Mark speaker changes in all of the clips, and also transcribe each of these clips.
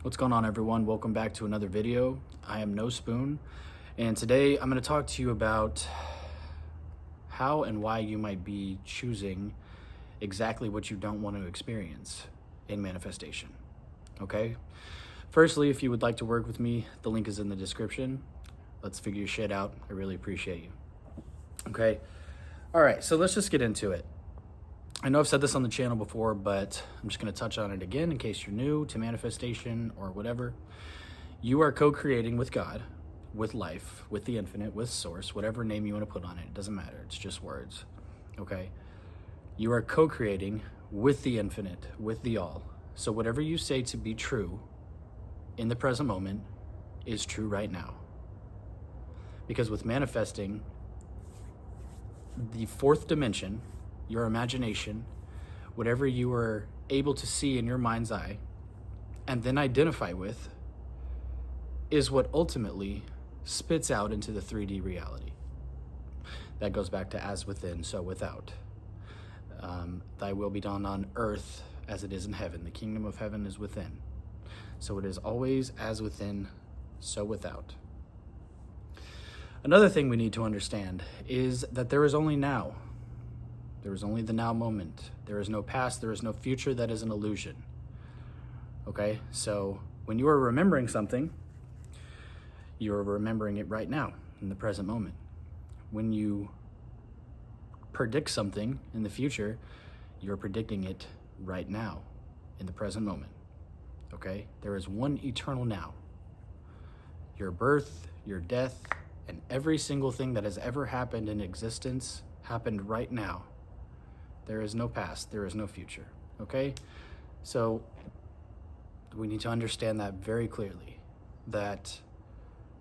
Speaker 1: What's going on, everyone? Welcome back to another video. I am No Spoon, and today I'm going to talk to you about how and why you might be choosing exactly what you don't want to experience in manifestation. Okay? Firstly, if you would like to work with me, the link is in the description. Let's figure your shit out. I really appreciate you. Okay? All right, so let's just get into it. I know I've said this on the channel before, but I'm just going to touch on it again in case you're new to manifestation or whatever. You are co-creating with God, with life, with the infinite, with source, whatever name you want to put on it. It doesn't matter. It's just words. Okay? You are co-creating with the infinite, with the all. So whatever you say to be true in the present moment is true right now. Because with manifesting, the fourth dimension, your imagination, whatever you are able to see in your mind's eye and then identify with, is what ultimately spits out into the 3D reality. That goes back to as within, so without. Thy will be done on earth as it is in heaven. The kingdom of heaven is within. So it is always as within, so without. Another thing we need to understand is that there is only now. There is only the now moment. There is no past, there is no future. That is an illusion. Okay? So when you are remembering something, you are remembering it right now, in the present moment. When you predict something in the future, you're predicting it right now, in the present moment. Okay? There is one eternal now. Your birth, your death, and every single thing that has ever happened in existence happened right now. There is no past, there is no future, okay? So we need to understand that very clearly, that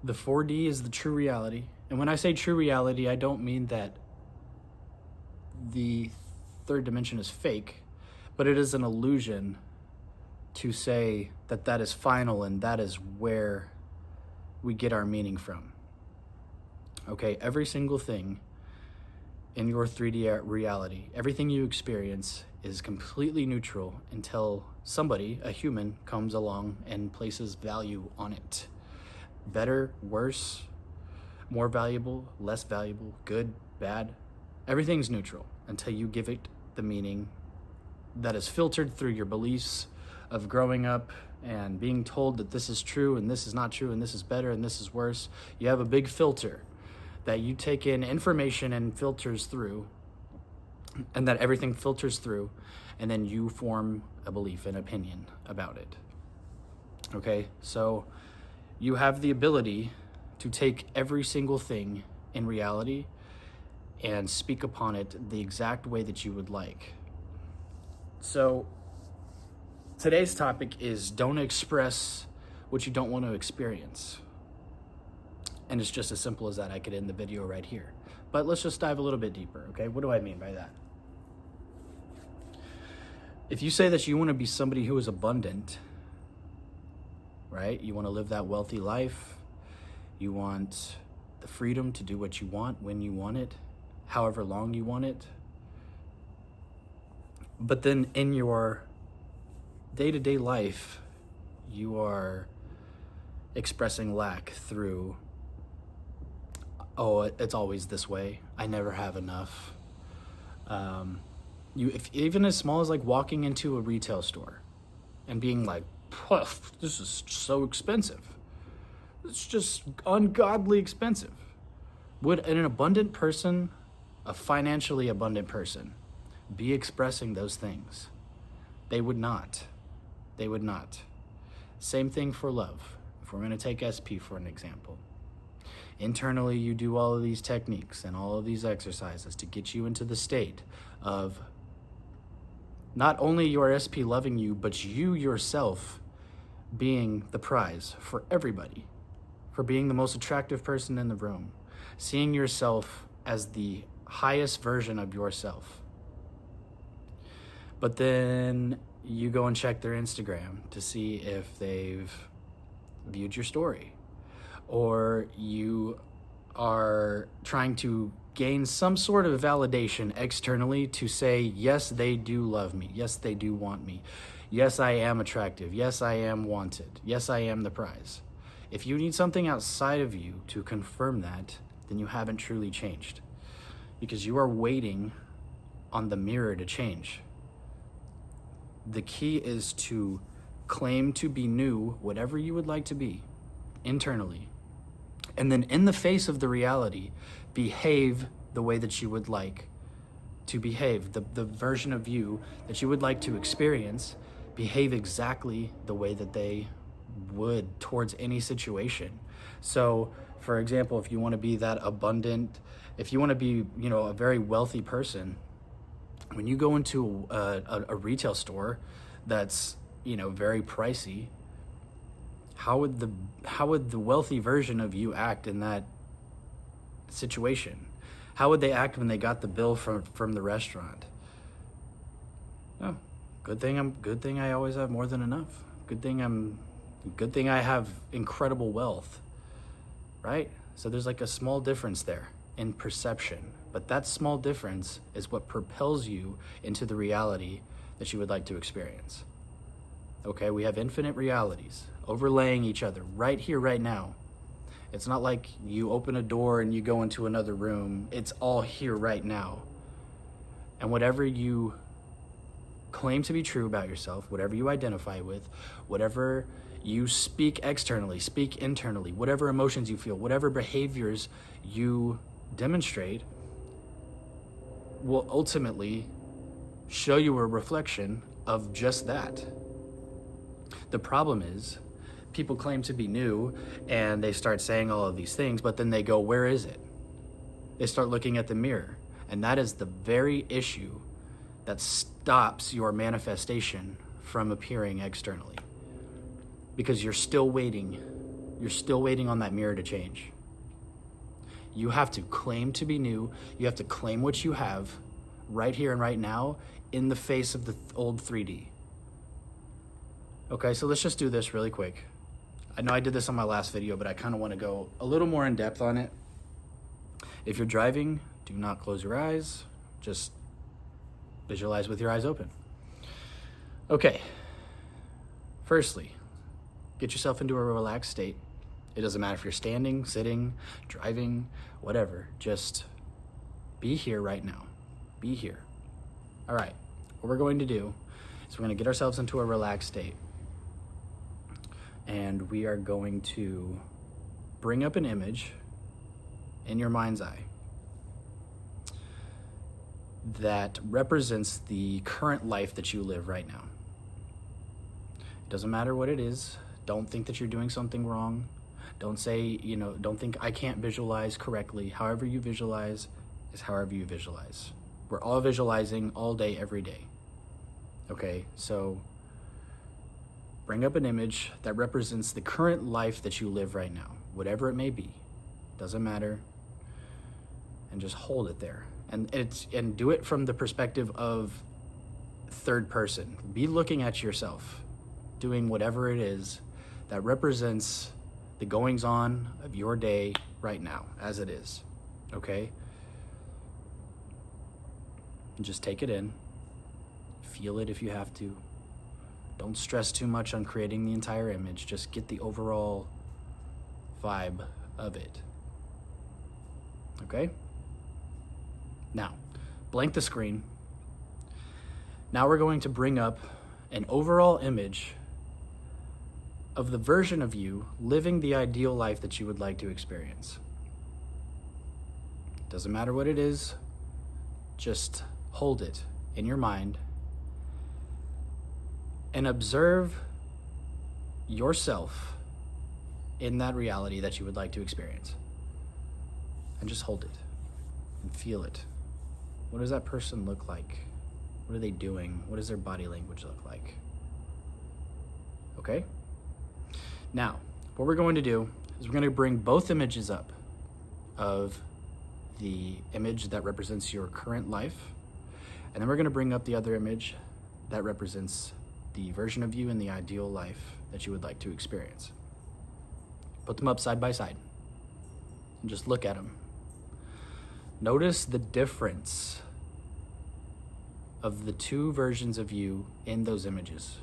Speaker 1: the 4D is the true reality. And when I say true reality, I don't mean that the third dimension is fake, but it is an illusion to say that that is final and that is where we get our meaning from. Okay, every single thing in your 3D reality, everything you experience is completely neutral until somebody, a human, comes along and places value on it. Better, worse, more valuable, less valuable, good, bad, everything's neutral until you give it the meaning that is filtered through your beliefs of growing up and being told that this is true and this is not true and this is better and this is worse. You have a big filter that you take in information and filters through, and that everything filters through, and then you form a belief and opinion about it. Okay, so you have the ability to take every single thing in reality and speak upon it the exact way that you would like. So today's topic is don't express what you don't want to experience. And it's just as simple as that. I could end the video right here. But let's just dive a little bit deeper, okay? What do I mean by that? If you say that you want to be somebody who is abundant, right? You want to live that wealthy life. You want the freedom to do what you want, when you want it, however long you want it. But then in your day-to-day life, you are expressing lack through, oh, it's always this way. I never have enough. If even as small as like walking into a retail store and being like, "Poof, this is so expensive. It's just ungodly expensive." Would an abundant person, a financially abundant person, be expressing those things? They would not. They would not. Same thing for love. If we're going to take SP for an example. Internally, you do all of these techniques and all of these exercises to get you into the state of not only your SP loving you, but you yourself being the prize for everybody, for being the most attractive person in the room, seeing yourself as the highest version of yourself. But then you go and check their Instagram to see if they've viewed your story, or you are trying to gain some sort of validation externally to say, yes, they do love me. Yes, they do want me. Yes, I am attractive. Yes, I am wanted. Yes, I am the prize. If you need something outside of you to confirm that, then you haven't truly changed, because you are waiting on the mirror to change. The key is to claim to be new, whatever you would like to be, internally. And then in the face of the reality, behave the way that you would like to behave. The version of you that you would like to experience, behave exactly the way that they would towards any situation. So, for example, if you want to be that abundant, if you want to be, a very wealthy person, when you go into a retail store that's, very pricey, how would the wealthy version of you act in that situation? How would they act when they got the bill from the restaurant? Oh, good thing I always have more than enough. Good thing I have incredible wealth, right? So there's like a small difference there in perception, but that small difference is what propels you into the reality that you would like to experience. Okay, we have infinite realities overlaying each other right here, right now. It's not like you open a door and you go into another room. It's all here right now. And whatever you claim to be true about yourself, whatever you identify with, whatever you speak externally, speak internally, whatever emotions you feel, whatever behaviors you demonstrate, will ultimately show you a reflection of just that. The problem is, people claim to be new and they start saying all of these things, but then they go, where is it? They start looking at the mirror. And that is the very issue that stops your manifestation from appearing externally. Because you're still waiting on that mirror to change. You have to claim to be new. You have to claim what you have right here and right now in the face of the old 3D. Okay, so let's just do this really quick. I know I did this on my last video, but I kind of want to go a little more in depth on it. If you're driving, do not close your eyes. Just visualize with your eyes open. Okay. Firstly, get yourself into a relaxed state. It doesn't matter if you're standing, sitting, driving, whatever. Just be here right now. Be here. All right. What we're going to do is we're going to get ourselves into a relaxed state. And we are going to bring up an image in your mind's eye that represents the current life that you live right now. It doesn't matter what it is. Don't think that you're doing something wrong. Don't say, don't think I can't visualize correctly. However you visualize is however you visualize. We're all visualizing all day, every day. Okay, so bring up an image that represents the current life that you live right now, whatever it may be. Doesn't matter. And just hold it there. And do it from the perspective of third person. Be looking at yourself, doing whatever it is that represents the goings on of your day right now, as it is. Okay? And just take it in. Feel it if you have to. Don't stress too much on creating the entire image. Just get the overall vibe of it. Okay? Now, blank the screen. Now we're going to bring up an overall image of the version of you living the ideal life that you would like to experience. Doesn't matter what it is, just hold it in your mind and observe yourself in that reality that you would like to experience. And just hold it and feel it. What does that person look like? What are they doing? What does their body language look like? Okay? Now, what we're going to do is we're going to bring both images up of the image that represents your current life, and then we're going to bring up the other image that represents the version of you in the ideal life that you would like to experience. Put them up side by side and just look at them. Notice the difference of the two versions of you in those images.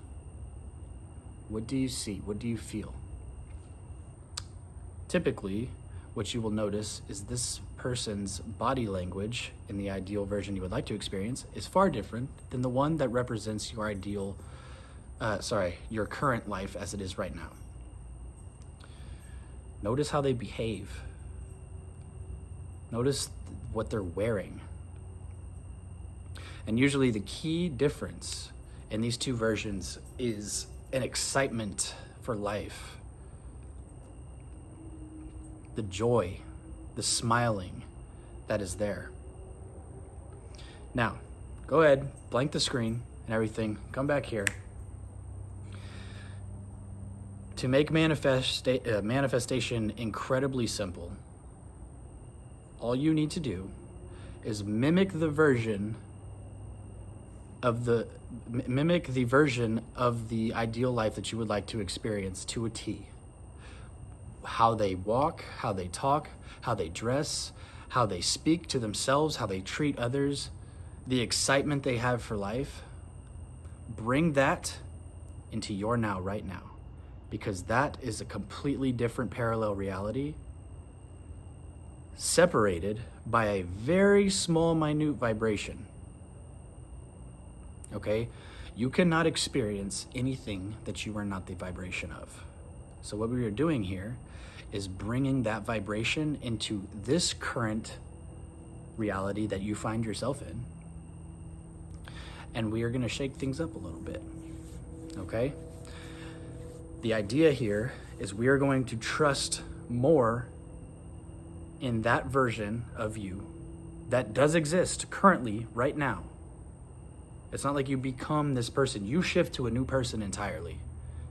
Speaker 1: What do you see? What do you feel? Typically, what you will notice is this person's body language in the ideal version you would like to experience is far different than the one that represents your your current life as it is right now. Notice how they behave. Notice what they're wearing. And usually the key difference in these two versions is an excitement for life. The joy, the smiling that is there. Now, go ahead, blank the screen and everything. Come back here. To make manifestation incredibly simple, all you need to do is mimic the version of the ideal life that you would like to experience to a T. How they walk, how they talk, how they dress, how they speak to themselves, how they treat others, the excitement they have for life. Bring that into your now, right now, because that is a completely different parallel reality, separated by a very small, minute vibration. Okay? You cannot experience anything that you are not the vibration of. So what we are doing here is bringing that vibration into this current reality that you find yourself in. And we are going to shake things up a little bit. Okay? The idea here is we are going to trust more in that version of you that does exist currently, right now. It's not like you become this person. You shift to a new person entirely.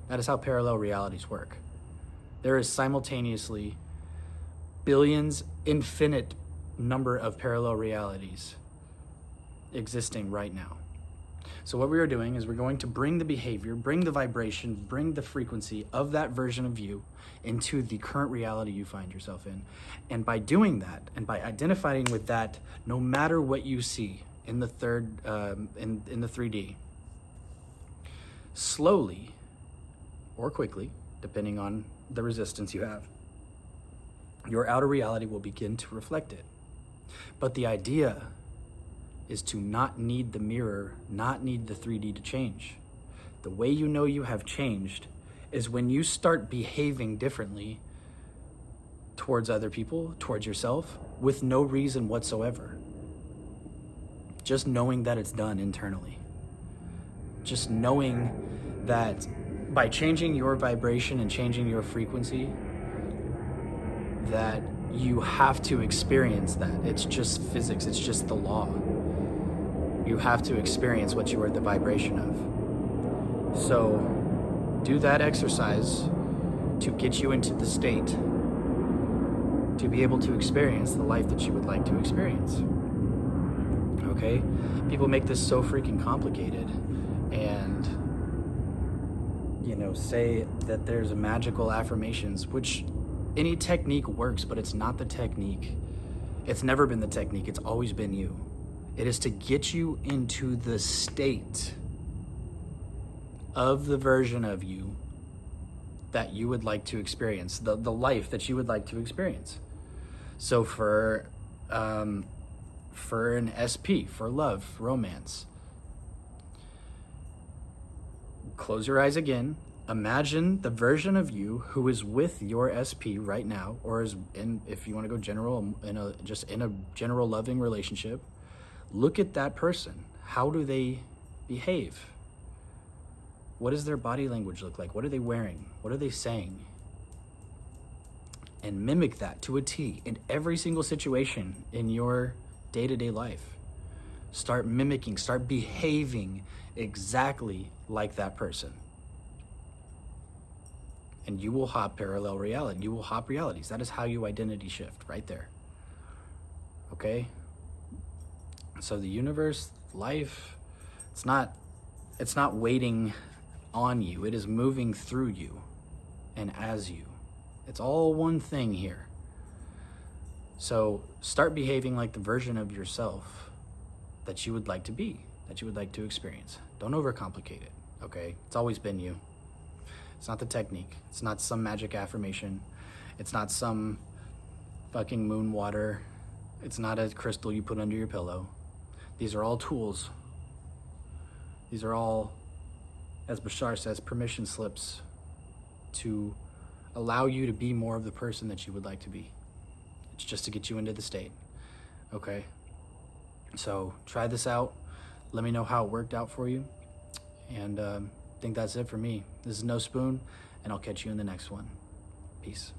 Speaker 1: That is how parallel realities work. There is simultaneously billions, infinite number of parallel realities existing right now. So what we are doing is we're going to bring the behavior, bring the vibration, bring the frequency of that version of you into the current reality you find yourself in. And by doing that, and by identifying with that, no matter what you see in the in the 3D, slowly or quickly, depending on the resistance you have, your outer reality will begin to reflect it. But the idea is to not need the mirror, not need the 3D to change. The way you know you have changed is when you start behaving differently towards other people, towards yourself, with no reason whatsoever. Just knowing that it's done internally. Just knowing that by changing your vibration and changing your frequency, that you have to experience that. It's just physics, it's just the law. You have to experience what you are the vibration of. So do that exercise to get you into the state to be able to experience the life that you would like to experience. Okay? People make this so freaking complicated and, say that there's a magical affirmations, which any technique works, but it's not the technique. It's never been the technique. It's always been you. It is to get you into the state of the version of you that you would like to experience, the life that you would like to experience. So for an SP, for love, for romance, close your eyes again. Imagine the version of you who is with your SP right now, or is in, if you want to go general, in a general loving relationship. Look at that person. How do they behave? What does their body language look like? What are they wearing? What are they saying? And mimic that to a T in every single situation in your day-to-day life. Start mimicking, start behaving exactly like that person. And you will hop parallel reality. You will hop realities. That is how you identity shift, right there. Okay? So the universe, life, it's not waiting on you. It is moving through you and as you. It's all one thing here. So start behaving like the version of yourself that you would like to be, that you would like to experience. Don't overcomplicate it, okay? It's always been you. It's not the technique. It's not some magic affirmation. It's not some fucking moon water. It's not a crystal you put under your pillow. These are all tools. These are all, as Bashar says, permission slips to allow you to be more of the person that you would like to be. It's just to get you into the state. Okay? So try this out. Let me know how it worked out for you. And I think that's it for me. This is No Spoon, and I'll catch you in the next one. Peace.